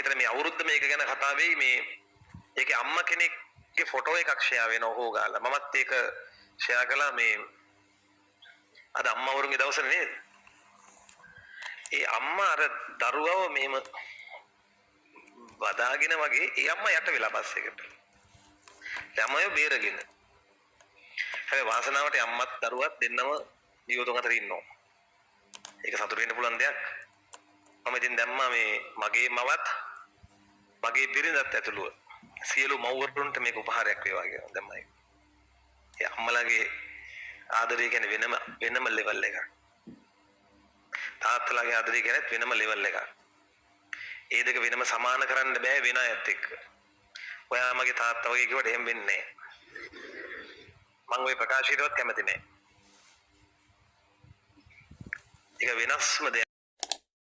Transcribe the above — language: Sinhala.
මෙතන මේ අවුරුද්ද මේක ගැන කතා වෙයි මේ ඒකේ අම්මා කෙනෙක්ගේ ෆොටෝ එකක් ෂෙයා වෙනවා හොගාලා මමත් ඒක ෂෙයා කළා මේ අද අම්මා වරුන්ගේ දවසනේ නේද ඒ අම්මා අර දරුවව මෙහෙම වදාගෙන වගේ ඒ අම්මා යට වෙලා බස් එකට ළමයෝ බේරගෙන හැබැයි වාසනාවට අම්මත් දරුවත් දෙන්නම ජීවිතෝන් අතර ඉන්නවා ඒක සතුට වෙන්න පුළුවන් දෙයක් මම ඉතින් දැම්මා මේ මගේ මවත් මගේ බිරිඳත් ඇතුළුව සියලු මව්වරුන්ට මේක උපහාරයක් වේවා කියලා දැම්මයි ඒ අම්මලාගේ ආදරය කියන්නේ වෙනම ලෙවල් එකක් තාත්තලාගේ ආදරය කියන්නේ වෙනම ලෙවල් එකක් ඒ දෙක වෙනම සමාන කරන්න බෑ වෙන අයත් එක්ක ඔයා මගේ තාත්තා වගේ කිව්වට එහෙම වෙන්නේ නැහැ මම ওই ප්‍රකාශයටවත් කැමති නැහැ ඒක වෙනස්ම දෙයක්